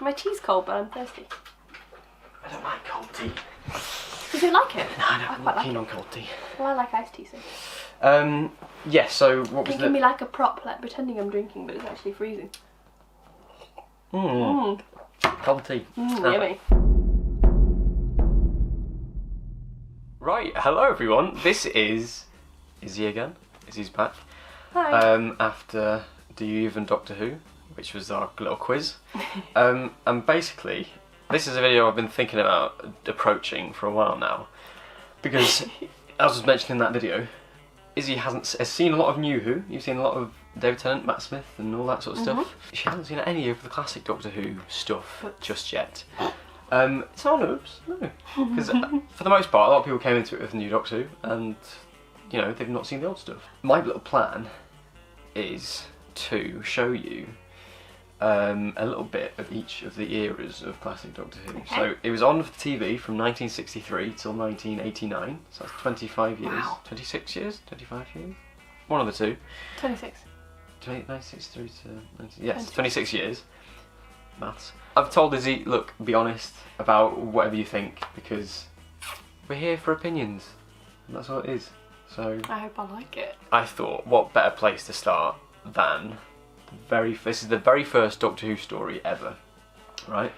My tea's cold, but I'm thirsty. I don't like cold tea. You don't like it? No, I'm not like keen on cold tea. Well, I like iced tea, so. Yeah, so what was Give me like a prop, like pretending I'm drinking, but it's actually freezing. Cold tea. Yummy. Right, hello everyone. This is Izzie again. Izzie's back. Hi. After Do You Even Doctor Who, which was our little quiz. And basically, this is a video I've been thinking about approaching for a while now. Because, as was mentioned in that video, Izzie has seen a lot of New Who. You've seen a lot of David Tennant, Matt Smith and all that sort of stuff. She hasn't seen any of the classic Doctor Who stuff just yet. It's not oops, no. Because for the most part, a lot of people came into it with the new Doctor Who and, you know, they've not seen the old stuff. My little plan is to show you a little bit of each of the eras of classic Doctor Who. Okay. So it was on for TV from 1963 till 1989, so that's 25 years. Wow. 26 years? 25 years? One of the two. 26. 1963 to 19, yes, 26 years. Maths. I've told Izzie, look, be honest about whatever you think, because we're here for opinions. And that's what it is. So I hope I like it. I thought, what better place to start than this is the very first Doctor Who story ever, right?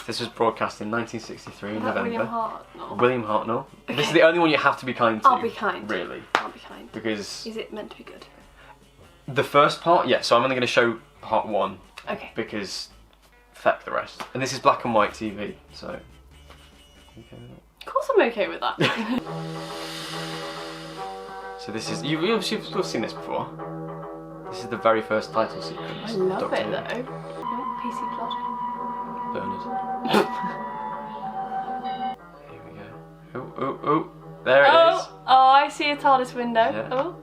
This was broadcast in 1963 in November. William Hartnell. William Hartnell. Okay. This is the only one you have to be kind to. I'll be kind. Really. I'll be kind. Because is it meant to be good? The first part, yeah. So I'm only going to show part one. Okay. Because feck the rest. And this is black and white TV, so. Okay with that? Of course I'm okay with that. So this is you've seen this before. This is the very first title sequence. I love Doctor it Who. though. No PC plot. Bernard. Here we go. Oh, there it is. Oh, I see a TARDIS window. Yeah. Oh.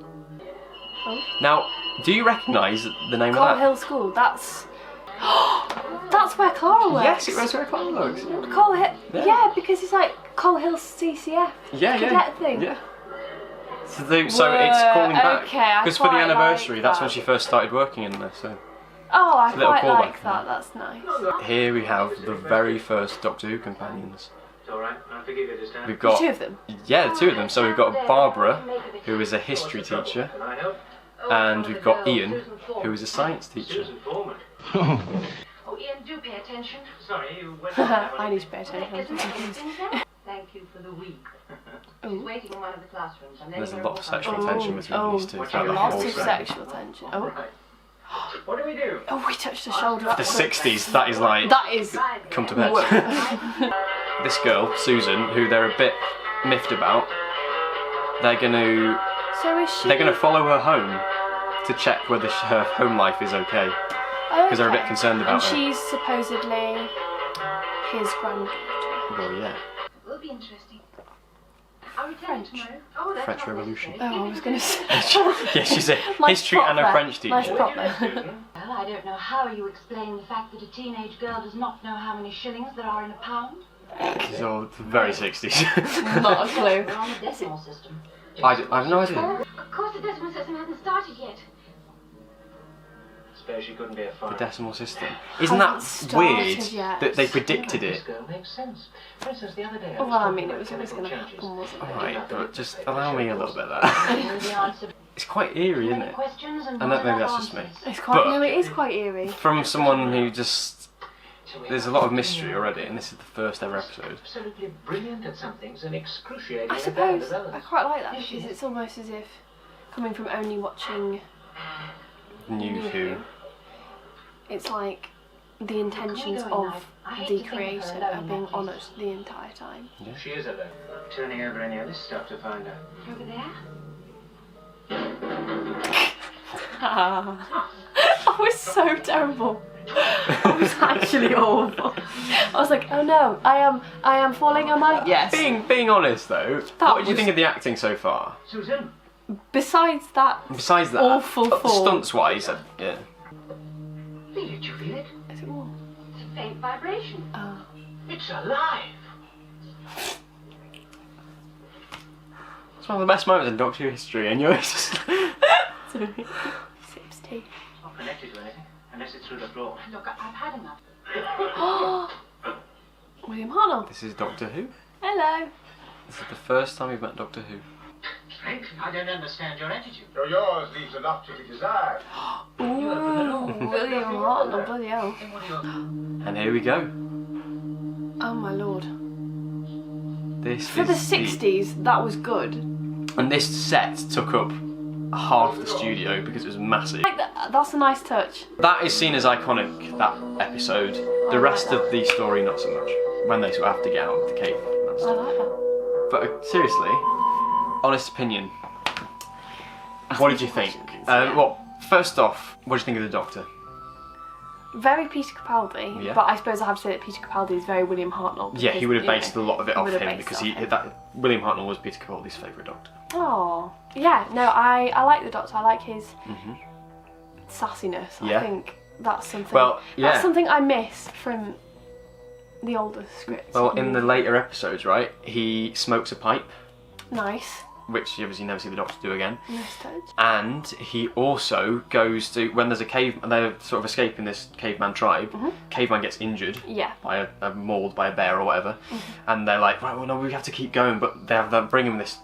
Now, do you recognise the name Coal of that? Hill School. That's where Clara works. Yes, it was where Clara works. Coal Hill. Yeah, because it's like Coal Hill CCF. Yeah. Thing. Yeah. So it's calling back. Okay, because for the anniversary, like that's when she first started working in there. So. Oh, I quite like that. That's nice. Here we have the very first Doctor Who companions. Alright, I'll forgive you this time. We've got two of them. Yeah, the two of them. So we've got Barbara, who is a history teacher, and we've got Ian, who is a science teacher. Oh, Ian, do pay attention. Sorry, you went I need to pay attention. Thank you for the week. She's waiting in one of the classrooms. There's a lot of sexual tension between these two. Lots of sexual tension. Oh. What do we do? Oh, we touched the shoulder. The 60s, that is like. That is. Come to bed. This girl, Susan, who they're a bit miffed about, they're gonna. So is she? They're gonna follow her home to check whether her home life is okay. Because they're a bit concerned about her. And she's supposedly his granddaughter. Well, yeah. Will be interesting. Are we French? French Revolution. Oh, I was going to say. Yeah, she's a history and a French teacher. Nice prop there. Well, I don't know how you explain the fact that a teenage girl does not know how many shillings there are in a pound. She's all very 60s. Not a clue. We're on the decimal system. I have no idea. Of course the decimal system hasn't started yet. Suppose she couldn't be a fire. The decimal system. Isn't that weird that they predicted it? This girl makes sense. For instance, the other day. Well, I mean, it was always going to happen, wasn't it? Alright, but just allow me a little bit of that. It's quite eerie, isn't it? And maybe that's just me. It's quite. No, it is quite eerie. From someone who just. There's a lot of mystery already, and this is the first ever episode. Absolutely brilliant at some things and excruciating I suppose I quite like that because it's almost as if coming from only watching New Who. It's like the intentions of the creator are being honoured the entire time. Yeah. She is alone. Turning over any of this stuff to find her. Over there? I was so terrible. I was actually awful. I was like, oh no, I am falling on my. Yes. Being honest though, what did you think of the acting so far? Susan. Besides that awful fall. Stunts wise, yeah. Feel it, you feel it? Is it warm? It's a faint vibration. Oh. It's alive. It's one of the best moments in Doctor Who history, and yours just. Sips tea. It's not connected to anything, unless it's through the floor. Look, I've had enough. William Hartnell. This is Doctor Who. Hello. This is the first time we've met Doctor Who. Frankly, I don't understand your attitude. So yours leaves a lot to be desired. Ooh, William Hartnell, bloody hell. Then what are your... And here we go. Oh my lord. This For is the 60s, that was good. And this set took up half the studio because it was massive. Like that's a nice touch. That is seen as iconic, that episode. The rest of the story, not so much. When they sort of have to get out of the cave. And I stuff. like that. But seriously, honest opinion, what did you think? Yeah. Well, first off, what did you think of the Doctor? Very Peter Capaldi, Yeah. but I suppose I have to say that Peter Capaldi is very William Hartnell. Yeah, he would have because, based a lot of it he off would have him based because it off him. that William Hartnell was Peter Capaldi's favourite Doctor. Oh, yeah, no, I like the Doctor. I like his sassiness. Yeah. I think that's something. Well, yeah. That's something I miss from the older scripts. Well, in the later episodes, right, he smokes a pipe, Nice. which you obviously never see the Doctor do again. Nice touch. And he also goes to, when there's a cave, they're sort of escaping this caveman tribe, caveman gets injured Yeah. by a mauled by a bear or whatever, and they're like, right, well no, we have to keep going, but they're bringing this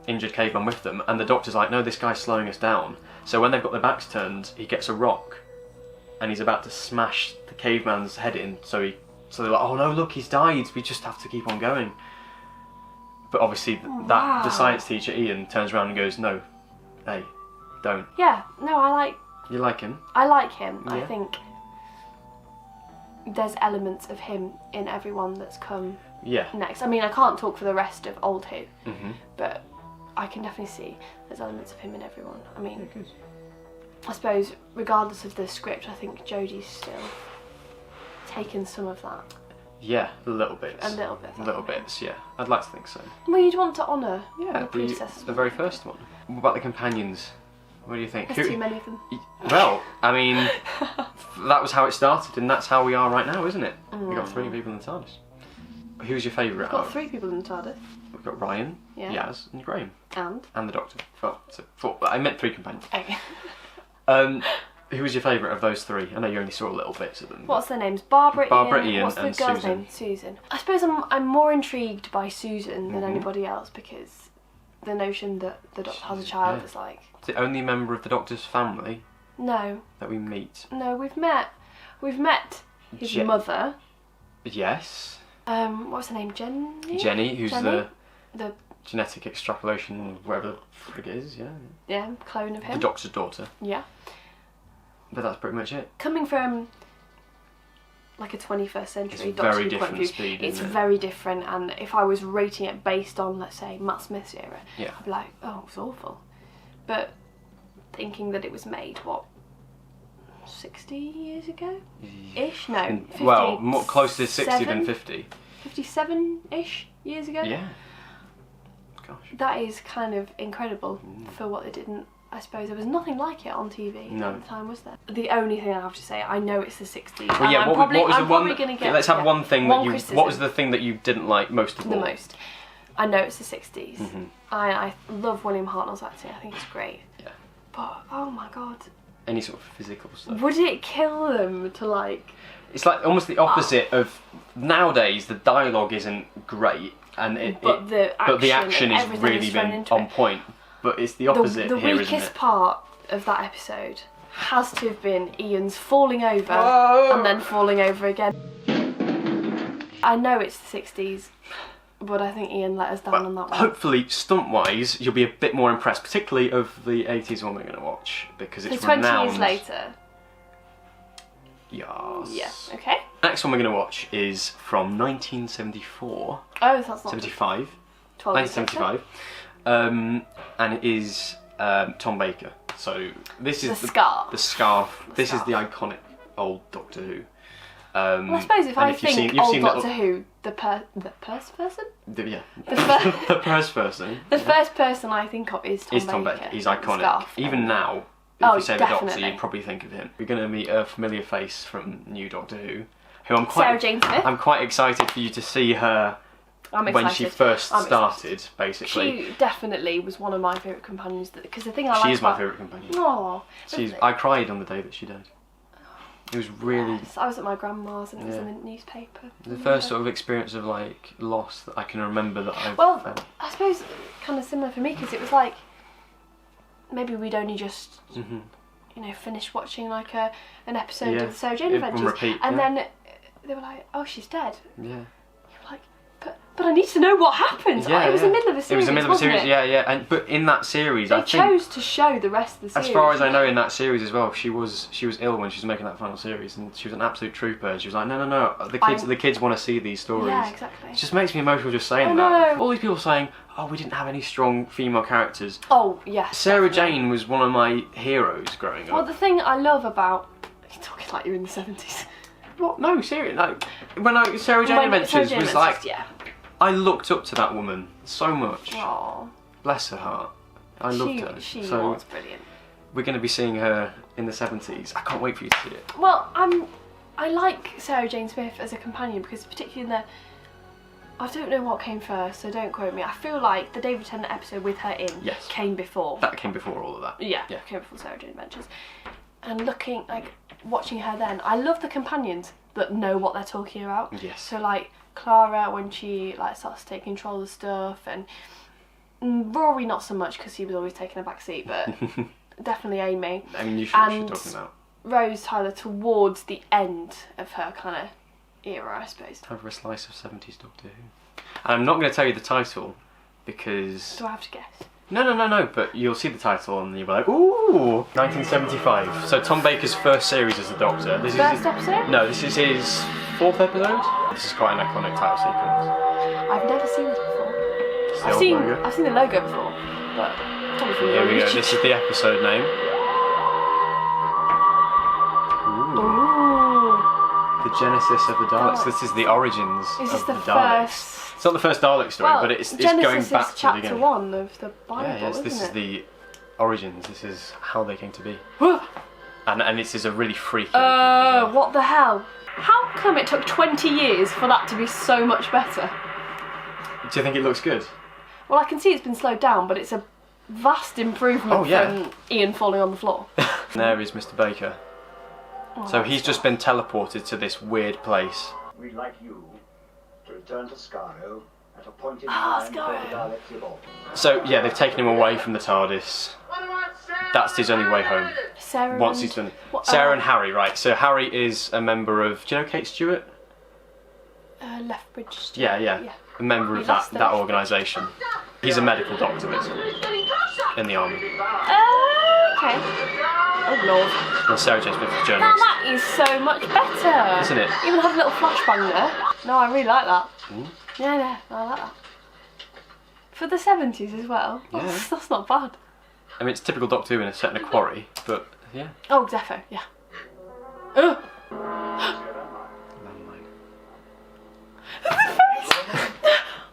injured caveman with them, and the Doctor's like, no, this guy's slowing us down. So when they've got their backs turned, he gets a rock, and he's about to smash the caveman's head in, so they're like, oh no, look, he's died, we just have to keep on going. But obviously the science teacher, Ian, turns around and goes, no, hey, don't. Yeah. No, You like him? I like him. I Yeah. think there's elements of him in everyone that's come Yeah. next. I mean, I can't talk for the rest of Old Who, Mm-hmm. but I can definitely see there's elements of him in everyone. I mean, I suppose regardless of the script, I think Jodie's still taken some of that. Yeah, a little bit. A little bit. Little bits, yeah. I'd like to think so. Well, you'd want to honour Yeah, the predecessors. the very first one. What about the companions? What do you think? There's too many of them. Well, I mean, that was how it started, and that's how we are right now, isn't it? We've got 3 people in the TARDIS. Who's your favourite? We've got 3 people in the TARDIS. We've got Ryan, Yeah. Yaz, and Graham, And? and the Doctor. 4. I meant 3 companions. Okay. Who was your favourite of those 3? I know you only saw little bits of them. What's their names? Barbara, Ian, what's the and girl's Susan. name? Susan. I suppose I'm more intrigued by Susan than anybody else because the notion that the Doctor has a child Yeah. is like... It's the only member of the Doctor's family No, that we meet. we've met his mother. Yes. What's her name? Jenny, who's Jenny? the The genetic extrapolation, whatever the frig it is, yeah. clone of The him. Doctor's daughter. Yeah. But that's pretty much it. Coming from like a 21st century It's Doctor very Who point different of view, speed, it's isn't it? very different. And if I was rating it based on, let's say, Matt Smith's era, Yeah. I'd be like, oh, it was awful. But thinking that it was made, what, 60 years ago? Ish? No, 50, Well, more closer to 60 than 50. 57-ish years ago? Yeah. Gosh. That is kind of incredible for what they didn't. I suppose there was nothing like it on TV No. at the time, was there? The only thing I have to say, I know it's the 60s. Well, yeah, and what was the I'm one? probably gonna get, Let's have yeah, one thing one that you. criticism. What was the thing that you didn't like most of all? The most. I know it's the 60s. Mm-hmm. I love William Hartnell's acting. I think it's great. Yeah. But oh my god, Any sort of physical stuff. would it kill them to like? It's like almost the opposite of nowadays. The dialogue isn't great, and But the action and has everything really is thrown been into on it. point. But it's the opposite The here, isn't weakest it? part of that episode has to have been Ian's falling over Oh! and then falling over again. I know it's the 60s, but I think Ian let us down on that one. Hopefully, stunt-wise, you'll be a bit more impressed, particularly of the 80s one we're going to watch, because it's So 20 renowned. years later. Yes. Yeah. Okay. Next one we're going to watch is from 1974, Oh, that's not 75, 12 years later. 1975, and it is Tom Baker. So this is The scarf. The scarf. The This scarf. is the iconic old Doctor Who. Well, I suppose if and I you've think seen- you've old seen Doctor Who, the purse person? Yeah. The fir- The first person. The first person I think of is Tom Is Tom Baker. Baker. He's The iconic. scarf. Even now, if Oh, you say the Doctor, definitely. you'd probably think of him. You're going to meet a familiar face from New Doctor Who I'm Sarah quite. Jane Smith. I'm quite excited for you to see her I'm excited. when she first I'm excited. started, basically. She definitely was one of my favourite companions because the thing I like She is my about... favourite companion. Aww. I cried on the day that she died. It was really Yes, I was at my grandma's and it was in the newspaper. the first sort of experience of like loss that I can remember that I've Well, felt. I suppose kind of similar for me because it was like maybe we'd only just finished watching like an episode of the Sarah Jane Adventures, repeat, and then they were like, "Oh, she's dead." Yeah. You were like, but I need to know what happened. Yeah, it was the middle of a series. It was the middle of a series, wasn't it? yeah. But in that series, They I think, chose to show the rest of the series. as far as I know, in that series as well, she was ill when she was making that final series, and she was an absolute trooper. And she was like, no, the kids want to see these stories. Yeah, exactly. It just makes me emotional just saying I that. know. All these people saying, "Oh, we didn't have any strong female characters." Oh, yes. Sarah definitely. Jane was one of my heroes growing Well, up. the thing I love about... You're talking like you're in the 70s. What? No, seriously. No. When Sarah Jane Sarah Adventures Jane was like, Adventures, yeah. I looked up to that woman so much. Aww. Bless her heart. I loved her. She So was brilliant. we're going to be seeing her in the 70s. I can't wait for you to see it. Well, I like Sarah Jane Smith as a companion because particularly in the... I don't know what came first, so don't quote me. I feel like the David Tennant episode with her in came before. That came before all of that. Yeah, came before Sarah Jane Adventures. And watching her then, I love the companions that know what they're talking about. Yes. So like Clara when she starts to take control of stuff, and Rory not so much because he was always taking a back seat, but definitely Amy. I mean, you should what you're talking about. Rose Tyler towards the end of her kind of era, I suppose. Time for a slice of 70s Doctor Who. And I'm not going to tell you the title because... Do I have to guess? No, but you'll see the title and you'll be like, ooh! 1975. So Tom Baker's first series as the Doctor. This First is episode? No, this is his 4th episode. This is quite an iconic title sequence. I've never seen this before. It's the old logo. I've seen the logo before, but probably from Here we go, YouTube. this is the episode name. Ooh. The Genesis of the Daleks. This is the origins Is this of the the Daleks. first? It's not the first Dalek story, Well, but it's Genesis going back is to the chapter beginning. 1 of the Bible, Yes, isn't this is it? the origins. This is how they came to be. And this is a really freaky. What the hell? How come it took 20 years for that to be so much better? Do you think it looks good? Well, I can see it's been slowed down, but it's a vast improvement from Ian falling on the floor. There is Mr. Baker. So he's just been teleported to this weird place. We'd like you to return to Skaro at a point in time before the Daleks evolve. So yeah, they've taken him away from the TARDIS. That's his only way home. Sarah Once and... he's done. What, Sarah and Harry, right? So Harry is a member of. Do you know Kate Stewart? Lethbridge. Yeah. A member of that organisation. He's a medical doctor, basically, in the army. Okay. Oh lord. And Sarah Jane Smith is a Now journalist. that is so much better. Isn't it? Even have a little flashbang there. No, I really like that. Yeah, I like that. For the 70s as well. That's not bad. I mean, it's typical Doctor Who in a set in a quarry, but yeah. Oh, defo, yeah.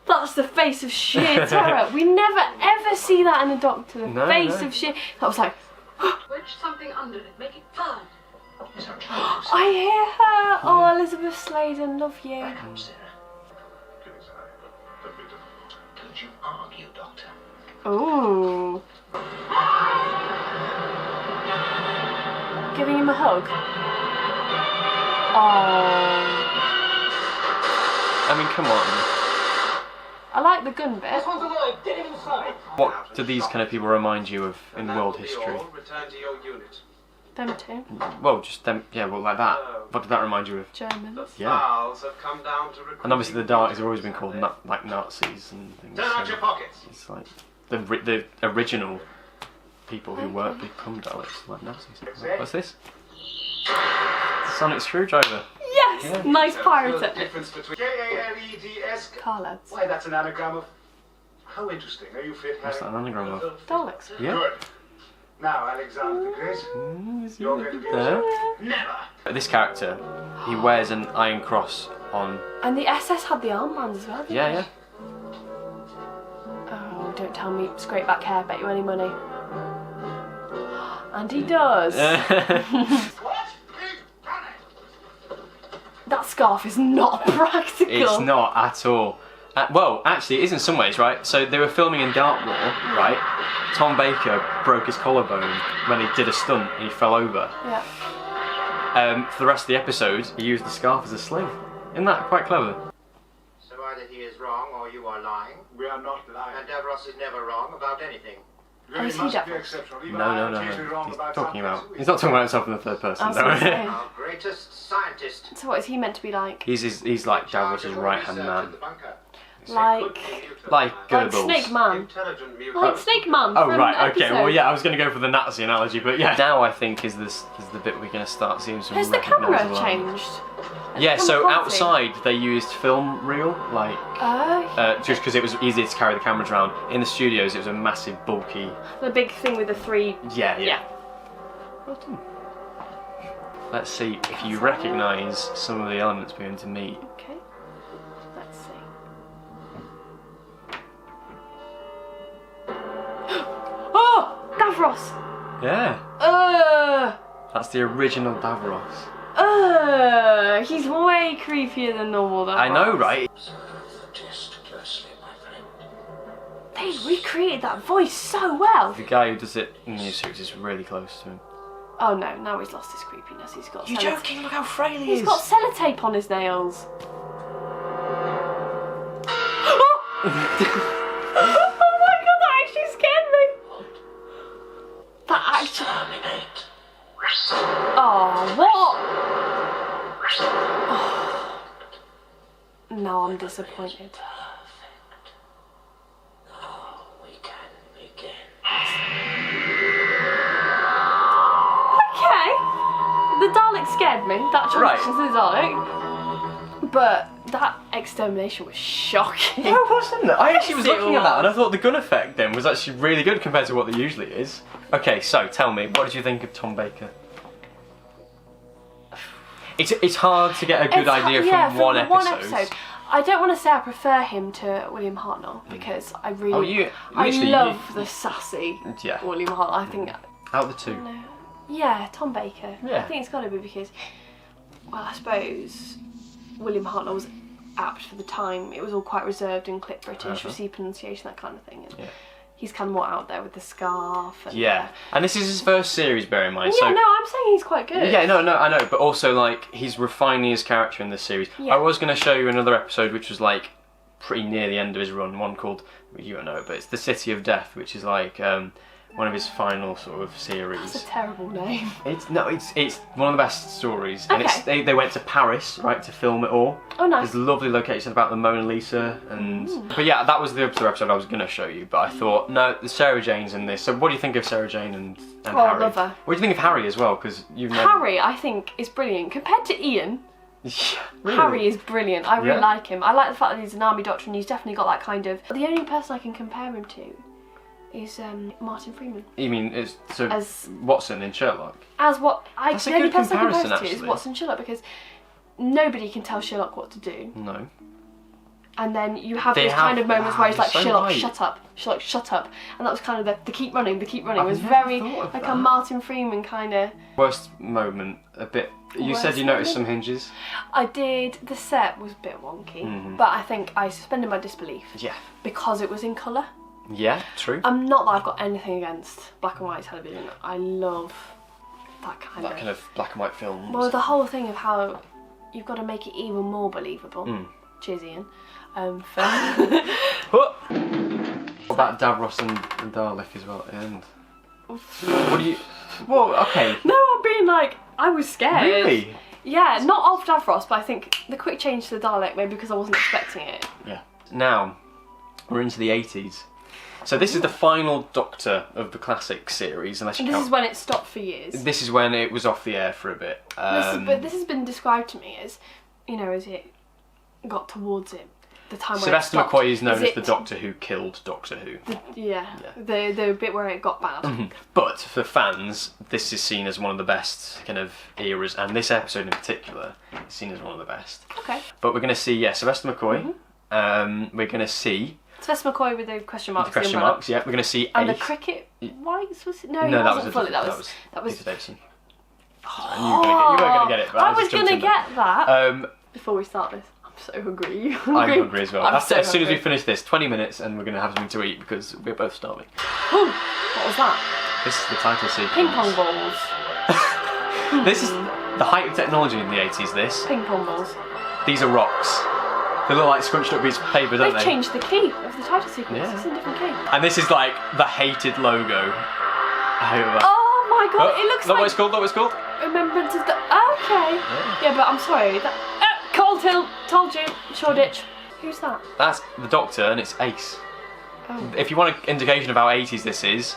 That's the face of sheer terror. We never ever see that in a Doctor. The face of sheer... That was like... Wedge something under it, make it burn. I hear her. Oh, Elizabeth Sladen, love you. Come, Sarah. Don't you argue, Doctor. Ooh. Giving him a hug. Oh. I mean, come on. I like the gun bit. one's alive, get him inside. What do these kind of people remind you of in world history? Return to your unit. Them two. Well, just them, yeah, well, like that. What did that remind you of? Germans. Yeah. Files have come down to recruit. And obviously the Daleks have always been called like Nazis and things. Turn out so your pockets. it's like the original people who were become Daleks, like Nazis. What's this? The sonic screwdriver. Yes! Yeah. Nice The pirate. difference between K-A-L-E-D-S. Carlads. Why, that's an anagram of... How interesting. Are you fit, Harry? What's that an anagram of? Daleks. Yeah. Good. Now, Alexander the Great. You're going to be There. Never. This character, he wears an iron cross on. And the SS had the armbands as well, didn't Yeah, they? Oh, don't tell me straight back hair, bet you any money. And he does. What? That scarf is not practical. It's not at all. Well, actually, it is in some ways, right? So they were filming in Dartmoor, right? Tom Baker broke his collarbone when he did a stunt and he fell over. Yeah. for the rest of the episode, he used the scarf as a sling. Isn't that quite clever? So either he is wrong or you are lying. We are not lying. And Davros is never wrong about anything. Oh, is he Davros? No. He's talking about. He's not talking about himself in the third person. I was gonna say. Our greatest scientist. So what is he meant to be like? He's like Davros' right hand man. Like Goebbels. Snake Man. Intelligent mutant. Like Snake Man. Oh from right, okay. episode. Well, yeah, I was going to go for the Nazi analogy, but yeah. Now I think is the bit we're going to start seeing some. Has the camera recognisable changed? Yeah. Has the So camera quality? outside they used film reel, like just because it was easier to carry the cameras around. In the studios, it was a massive, bulky. The big thing with the three. Yeah. Yeah. Well done. Let's see if you recognise some of the elements we're going to meet. Okay. Let's see. Oh, Davros. Yeah. That's the original Davros. He's way creepier than normal Davros. I know, right? They recreated that voice so well. The guy who does it in the new series is really close to him. Oh no, now he's lost his creepiness. He's got. You're joking? Look how frail he is. He's got sellotape on his nails. Oh my god, that actually scared me. That actually. Oh, what? Oh. No, I'm disappointed. Okay, the Dalek scared me. That transition to the Dalek, but that extermination was shocking. No, it wasn't. I actually was Yes, it looking at that and I was. thought the gun effect then was actually really good compared to what there usually is. Okay, so tell me, what did you think of Tom Baker? It's hard to get a good idea from one episode. I don't want to say I prefer him to William Hartnell because I really, I literally, love the sassy Yeah. William Hartnell. I think, Out of the two. no, yeah, Tom Baker. Yeah. I think it's got to be because, well, I suppose William Hartnell was apt for the time. It was all quite reserved and clip British, received pronunciation, that kind of thing. And he's kind of more out there with the scarf. And, Yeah, and this is his first series, bear in mind. Yeah, so, no, I'm saying he's quite good. Yeah, no, I know, but also like he's refining his character in this series. Yeah. I was going to show you another episode which was like pretty near the end of his run, one called, well, you don't know it, but it's The City of Death, which is like one of his final sort of series. That's a terrible name. It's one of the best stories, and Okay. they went to Paris, right, to film it all. Oh, nice. There's lovely location about the Mona Lisa, and but yeah, that was the other episode I was going to show you. But I thought, no, the Sarah Jane's in this. So what do you think of Sarah Jane and Oh, I Harry? love her. What do you think of Harry as well? Because you've never... Harry, I think, is brilliant compared to Ian. Yeah, really? Harry is brilliant. I really Yeah? like him. I like the fact that he's an army doctor and he's definitely got that kind of. The only person I can compare him to is Martin Freeman. You mean it's so As- Watson in Sherlock? As what I That's a the only good person I can comparison, compare to is actually. Watson Sherlock because nobody can tell Sherlock what to do. No. And then you have They these kind have- of moments where he's like, so Sherlock, right. shut up. Sherlock, shut up. And that was kind of the keep running, the keep running. I've It was never very thought of like that. a Martin Freeman kind of. Worst moment, a bit. You said Worst you noticed some moment? hinges. I did. The set was a bit wonky, Mm-hmm. but I think I suspended my disbelief Yeah. because it was in colour. Yeah, true. Not that I've got anything against black and white television. I love that kind That kind of black and white films. Well, the whole thing of how you've got to make it even more believable. Cheers, Ian. For What about Davros and Dalek as well at the end? What do you... Well, okay. no, I'm being like, I was scared. Really? Yeah, not of Davros, but I think the quick change to the Dalek maybe because I wasn't expecting it. Yeah. Now, we're into the 80s. So this is the final Doctor of the classic series, unless you And this count... is when it stopped for years. This is when it was off the air for a bit. But this has been described to me as, as it got towards it. The time where Sylvester it stopped. McCoy is known as it- the Doctor who killed Doctor Who. The bit where it got bad. But for fans, this is seen as one of the best kind of eras, and this episode in particular is seen as one of the best. Okay. But we're going to see, Sylvester McCoy. We're going to see Sylvester McCoy with the question marks. the question umbrella. marks. Yeah, we're going to see And the Ace. cricket whites was it? No, No, it that wasn't was fully. that That was. Peter Davison. You were going to get it. But I was just jumped going to in. get that Before we start this. I'm so hungry. I'm hungry as well. I'm As so soon as we hungry. finish this, 20 minutes, and we're going to have something to eat because we're both starving. What was that? This is the title sequence. Ping pong balls. This is The height of technology in the 80s, this. Ping pong balls. These are rocks. They look like scrunched up pieces of paper, don't they? They've changed the key of the title sequence. Yeah. It's in a different key. And this is like the hated logo. I hate that. Oh my god, it looks Look like... what it's called, look what it's called. Remembrance of the... Okay. Yeah, but I'm sorry. Cold Hill, told you. Shoreditch. Who's that? That's the Doctor and it's Ace. Oh. If you want an indication of how 80s this is,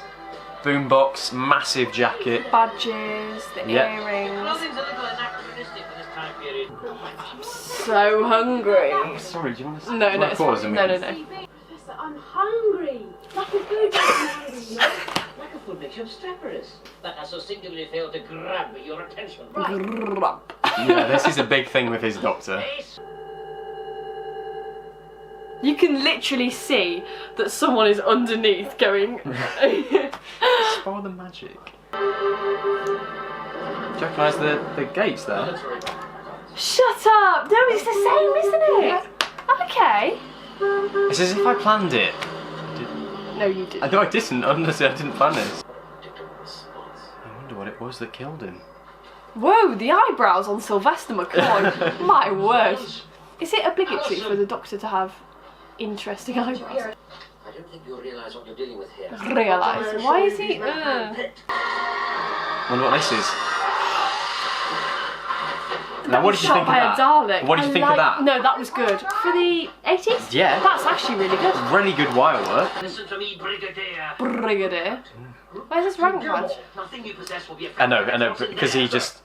boombox, massive jacket. Badges, the earrings. Clothing's a little anachronistic for this time period. Oh my god, I'm so hungry. Sorry, do you want to... No, it's pause fine. and No. Professor, I'm hungry. Like a good hungry. Lack of food makes you obstreperous. That has so singularly failed to grab your attention. Yeah, this is a big thing with his Doctor. You can literally see that someone is underneath going... Spoil the magic. Do you recognise the gates there? Shut up! No, it's the same, isn't it? Okay. It's as if I planned it. No, you didn't. No, I didn't. Honestly, I didn't plan this. I wonder what it was that killed him. Whoa, the eyebrows on Sylvester McCoy. My word. Is it obligatory for the Doctor to have interesting eyebrows? I don't think you realise what you're dealing with here. Realise. Why is he... Wonder what this is. Now, what did you Shot think of by that? a Dalek. What did you think of that? No, that was good. For the 80s? Yeah. That's actually really good. Really good wire work. Listen to me, Brigadier. Brigadier. Where's his rank badge? Nothing you possess will be I know, because he just...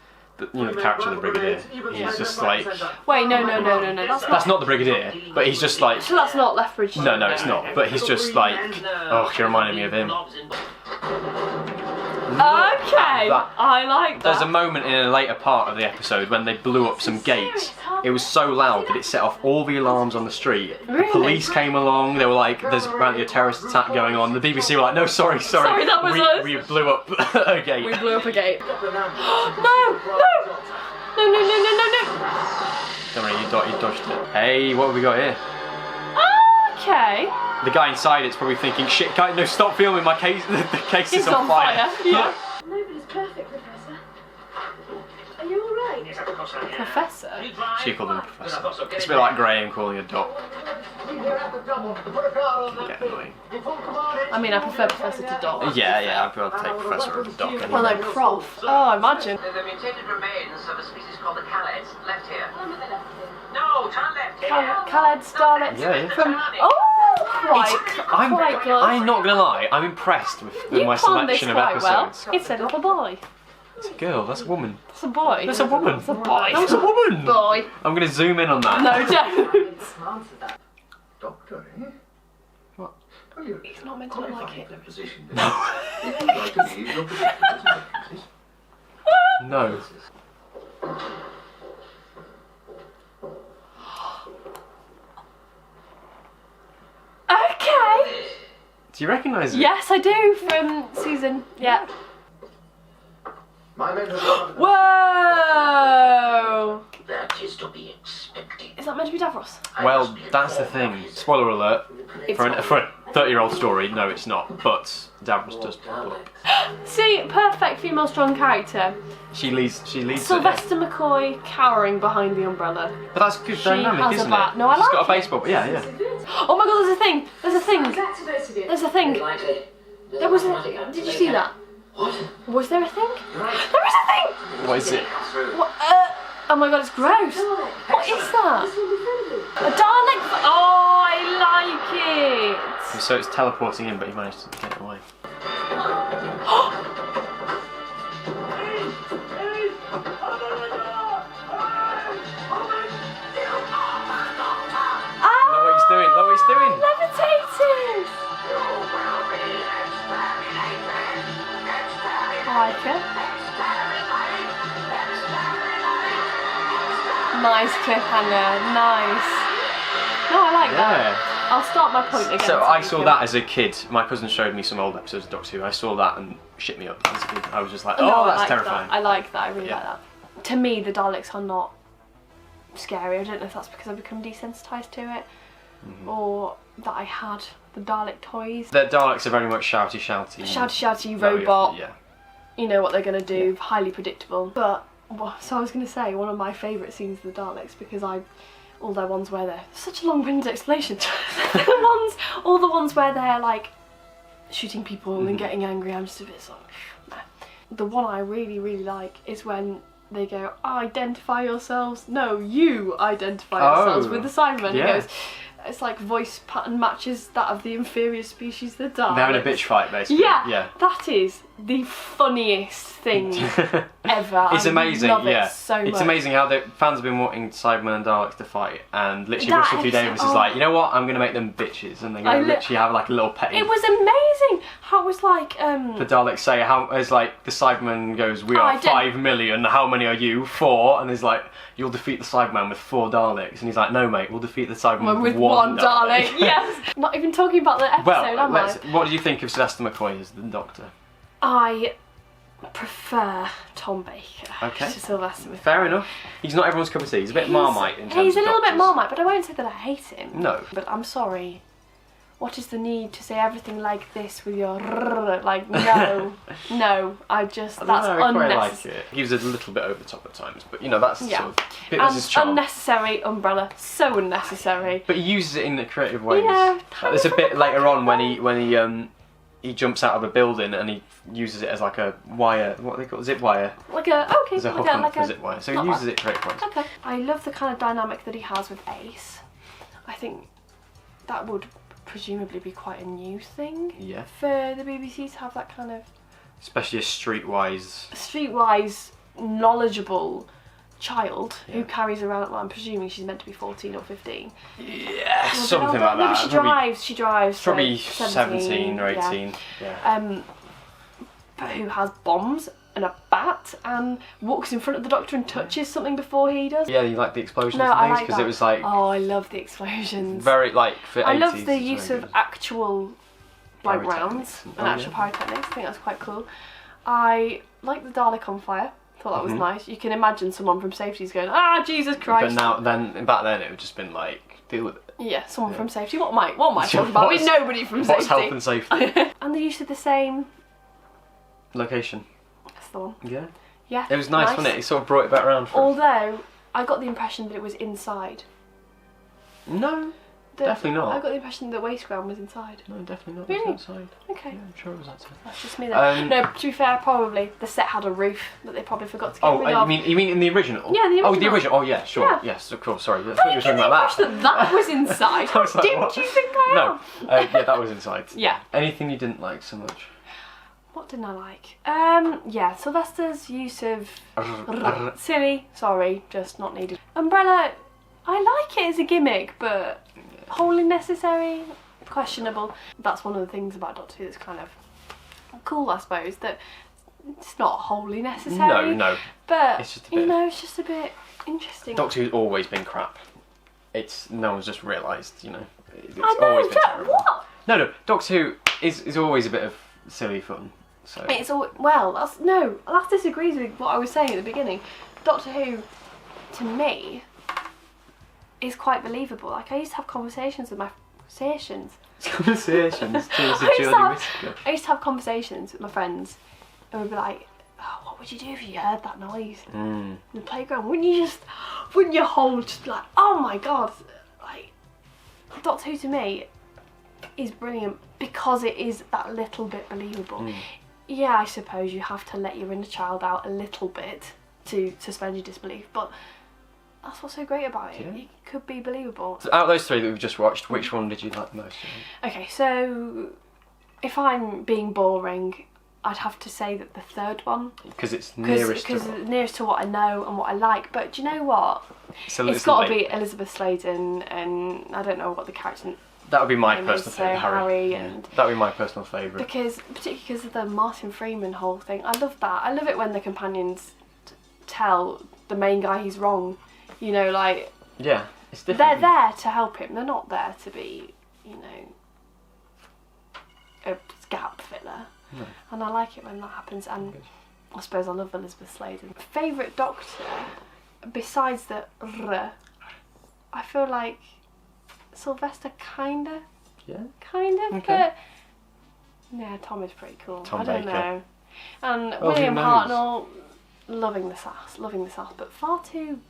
You know, the character of the Brigadier. He's just like... Wait, no. That's not the Brigadier, but he's just like... So that's not Lethbridge. No, it's not. But he's just like... Oh, you're reminding me of him. Okay, That. I like that. There's a moment in a later part of the episode when they blew up some gates. It was so loud that it set off all the alarms on the street. Really? The police came along, they were like, there's apparently a terrorist attack going on. The BBC were like, no, sorry. Sorry, that was us. We blew up a gate. We blew up a gate. No! Don't worry, you dodged it. Hey, what have we got here? Okay. The guy inside it's probably thinking, shit, guy, no, stop filming, my case, the case is It's on fire. Yeah. Nobody's perfect, Professor. Are you alright? Yes, of course I am. Professor? You drive? She called him Good, I Professor. thought so. Get It's a in bit there. like Graham calling a doc. Get annoying. I mean, I prefer Professor to Doc. Yeah, I'd rather take Professor over doc anyway. Although Prof. Oh, imagine. The mutated remains of a species called the Calids left here. No, turn left here. Khaled's Daleks Yeah. from... Oh, quite good. I'm not gonna lie, I'm impressed with You my planned this selection of quite well. episodes. It's a little boy. It's a girl, that's a woman. It's a boy. That's a woman. It's a boy. That's a woman! Boy. I'm gonna zoom in on that. No, don't. Doctor, eh? What? He's not meant to look like it. No. Okay. Do you recognise it? Yes, I do, from season... Yeah. My men have gone. Whoa! That is to be expected. Is that meant to be Davros? Well, that's the thing. Spoiler alert. For a 30-year-old story, no it's not. But Davros does pop up. See, perfect female strong character. She leads Sylvester McCoy cowering behind the umbrella. But that's good She dynamic, has a isn't bat. it? No, I She's like got a it. baseball, yeah. Oh my god, there's a thing! There's a thing! There's a thing! Likely. There was a... Did you see that? What? Was there a thing? There is a thing! What is it? What, oh my god, it's gross. What is that? A Dalek... Oh, I like it! So it's teleporting in, but he managed to get it away. Look what he's doing, look what he's doing! Levitating! I like it. Nice cliffhanger, nice. No, I like that. I'll start my point again. So I saw that as a kid. My cousin showed me some old episodes of Doctor Who. I saw that and shit me up as a kid. I was just like, oh, No, I that's like terrifying. That. I like that, I really Yeah. like that. To me, the Daleks are not scary. I don't know if that's because I've become desensitised to it or that I had the Dalek toys. The Daleks are very much shouty. Shouty very- robot. Yeah. You know what they're going to do, highly predictable. But Well, so I was going to say, one of my favourite scenes of the Daleks, because all their ones where they're... Such a long-winded explanation. All the ones where they're, like, shooting people and getting angry, I'm just a bit like, nah. The one I really, really like is when they go, identify yourselves. No, you identify yourselves with the Cybermen. Yeah. He goes, it's like voice pattern matches that of the inferior species, the Daleks. They're having a bitch fight, basically. Yeah, that is the funniest thing ever. It's amazing, I love it so much. It's amazing how the fans have been wanting Cybermen and Daleks to fight, and literally Russell T Davies is like, you know what, I'm going to make them bitches, and they're going to literally have like a little petty. It was amazing how it was like... The Daleks say, it's like the Cyberman goes, we are 5 million, how many are you? 4, and he's like, you'll defeat the Cyberman with 4 Daleks, and he's like, no mate, we'll defeat the Cyberman with one Dalek. Yes. Not even talking about the episode, what did you think of Sylvester McCoy as the Doctor? I prefer Tom Baker Okay. to Sylvester McCoy. Fair enough. He's not everyone's cup of tea. He's a bit Marmite in terms of He's a little bit Doctors. Marmite, but I won't say that I hate him. No. But I'm sorry. What is the need to say everything like this with your like, no, no, that's I quite unnecessary. like it. He was a little bit over the top at times, but you know, that's sort of bit And of his charm. unnecessary umbrella, so unnecessary. But he uses it in the creative ways. Yeah, There's a bit later on when he jumps out of a building and he uses it as like a wire, what they call it, zip wire. Like a, okay, There's a hook on it for a zip wire. So he uses it creative ways. Okay. I love the kind of dynamic that he has with Ace. I think that would presumably be quite a new thing for the BBC to have that kind of... Especially a streetwise, knowledgeable child who carries around, well, I'm presuming she's meant to be 14 or 15. Yeah, something like maybe that. She drives. Probably so 17 or 18. Yeah. But who has bombs and a bat and walks in front of the Doctor and touches something before he does. Yeah, you like the explosions No, and I things like because that. it was like I love the explosions. very like for 80s. I love the it's use very of good. actual like rounds and actual pyrotechnics. I think that's quite cool. I like the Dalek on fire. Thought that was nice. You can imagine someone from safety's going, Jesus Christ. But back then it would just been like, deal with it. Yeah, someone from safety. What am I talking about? With nobody from safety. What's health and safety? And the use of the same Location. That's the one. Yeah. Yeah. It was nice, wasn't it? It sort of brought it back around for us. Although I got the impression that it was inside. No. Definitely not. I got the impression that Waste Ground was inside. No, definitely not. Really? It was outside. Okay. Yeah, I'm sure it was outside. That's just me then. No, to be fair, probably the set had a roof that they probably forgot to get rid of. You mean in the original? Yeah, the original. Oh, the original. Oh, yeah, sure. Yeah. Yes, of course. Sorry, I thought you were talking about that. That was inside. I was like, Didn't what? you think I am? No. Yeah, that was inside. Yeah. Anything you didn't like so much? What didn't I like? Yeah, Sylvester's use of silly. Sorry, just not needed. Umbrella. I like it as a gimmick, but wholly necessary. Questionable. That's one of the things about Doctor Who that's kind of cool, I suppose, that it's not wholly necessary. No. But it's just a bit it's just a bit interesting. Doctor Who's always been crap. No one's just realised, it's I know, always been terrible. what? No, Doctor Who is always a bit of silly fun. So It's all that disagrees with what I was saying at the beginning. Doctor Who, to me, is quite believable. Like, I used to have conversations with my I used to have conversations with my friends and we'd be like, what would you do if you heard that noise in the playground? Wouldn't you hold just be like, oh my god, like, Doctor Who to me is brilliant because it is that little bit believable. Yeah, I suppose you have to let your inner child out a little bit to suspend your disbelief, but that's what's so great about it. It could be believable. So out of those 3 that we've just watched, which one did you like the most? Okay, so if I'm being boring, I'd have to say that the 3rd one. Because it's nearest to what I know and what I like. But do you know what? It's got to be Elizabeth Sladen, and I don't know what the character. That would be my personal favourite, Harry. That would be my personal favourite. Particularly because of the Martin Freeman whole thing. I love that. I love it when the companions tell the main guy he's wrong. Like... Yeah, it's different. They're there to help him. They're not there to be, a gap filler. No. And I like it when that happens. And I suppose I love Elizabeth Sladen. Favourite Doctor, besides the I feel like Sylvester kinda. Yeah. Kind of, okay. but yeah, Tom is pretty cool. Tom I don't Baker. know. And Well, William who knows? Hartnell, loving the sass, but far too.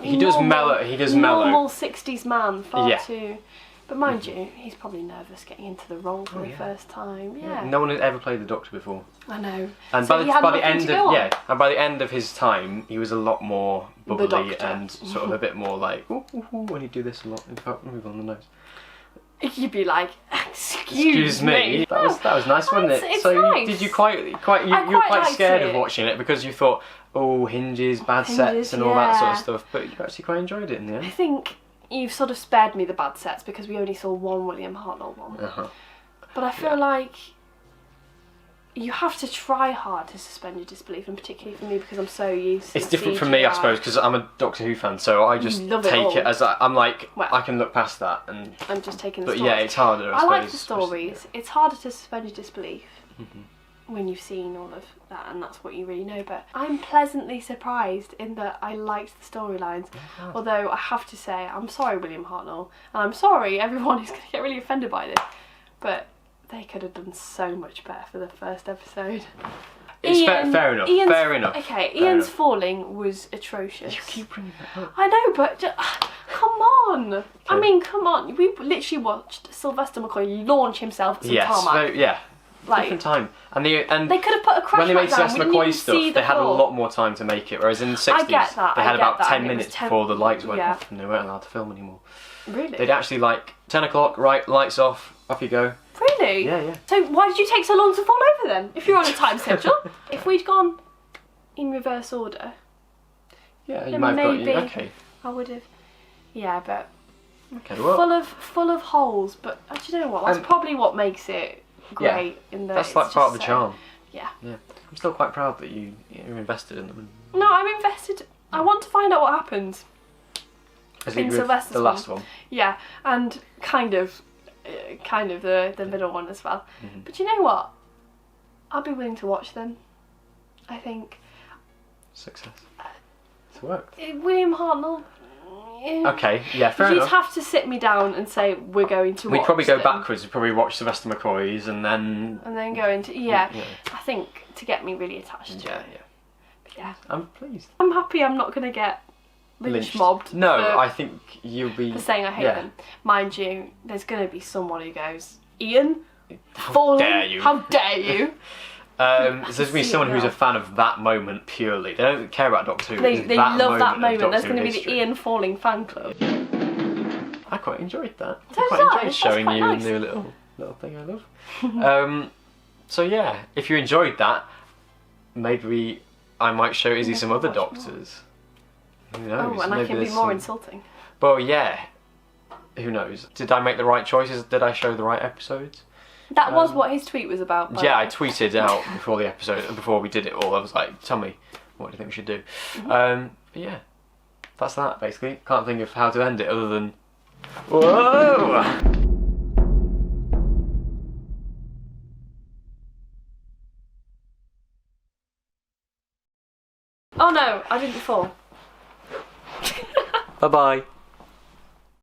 He does mellow. Normal 60s man, far Yeah. too. But mind you, he's probably nervous getting into the role for the first time. Yeah. No one had ever played the Doctor before. I know. And So by he had the nothing end to go on. and by the end of his time, he was a lot more bubbly Doctor. and sort of a bit more like ooh, ooh, ooh, when he do this a lot. In fact, move on the nose. You'd be like, excuse me. That was nice, wasn't it? It's so nice. did you you were quite liked scared it. of watching it because you thought, oh, hinges, bad sets, and all that sort of stuff. But you actually quite enjoyed it in the I end. think you've sort of spared me the bad sets because we only saw one William Hartnell one. But I feel like you have to try hard to suspend your disbelief, and particularly for me because I'm so used to It's different from me, I suppose, because I'm a Doctor Who fan, so I just Love it take all. it as I'm like, Well, I can look past that, and I'm just taking the but stories. yeah, it's harder. I I like suppose, the stories. It's harder to suspend your disbelief when you've seen all of that, and that's what you really know. But I'm pleasantly surprised in that I liked the storylines. Although I have to say, I'm sorry, William Hartnell, and I'm sorry everyone who's going to get really offended by this, but they could have done so much better for the first episode. It's fair enough. Fair enough. Okay, Fair Ian's enough. falling was atrocious. You keep bringing that up. I know, but come on. I mean, come on. We literally watched Sylvester McCoy launch himself at some tarmac. Like, different time. And they could have put a crash when they made mat down, Sylvester we didn't McCoy even stuff, see the they had a floor. lot more time to make it. Whereas in the 60s, I get that, they had I about get that, 10 and it was minutes 10 before the lights went yeah. off and they weren't allowed to film anymore. Really? They'd actually like 10 o'clock, right, lights off you go. Really? Yeah, yeah. So why did you take so long to fall over then? If you're on a time schedule, if we'd gone in reverse order, Yeah, you then might have got maybe you. Okay. I would have. Yeah, but Okay, well, full of holes. But do you know what? That's probably what makes it great. In the that's like part of the charm. Yeah. Yeah. I'm still quite proud that you're invested in them. No, I'm invested. I want to find out what happens. As In with Sylvester's the last one. Yeah, and kind of the middle one as well. But you know what? I'll be willing to watch them. I think Success. It's worked. William Hartnell. Okay, yeah, fair You'd enough. have to sit me down and say we're going to. We'd watch probably go them. backwards. We'd probably watch Sylvester McCoy's and then. And then go into I think to get me really attached to Yeah, it. yeah. Yeah. I'm pleased. I'm happy I'm not going to get lynch mobbed. No, for, I think you'll be. for saying I hate yeah. them. Mind you, there's going to be someone who goes, Ian, How dare you? How dare you? There's going to be see someone it who's now. a fan of that moment purely. They don't care about Doctor Who. They It's love that of moment. There's Doctor going to Who be the history. Ian falling fan club. I quite enjoyed that. So I quite did I. enjoyed That's showing quite you nice. a new little thing I love. So yeah, if you enjoyed that, maybe I might show Izzie some other Doctors. Who knows? Oh, and I Maybe can be there's more some- insulting. Well, yeah. Who knows? Did I make the right choices? Did I show the right episodes? That was what his tweet was about. by Yeah, the I way. tweeted out before the episode, before we did it all. I was like, "Tell me, what do you think we should do?" But yeah, that's that basically. Can't think of how to end it other than whoa. Oh no, I didn't fall. Bye bye.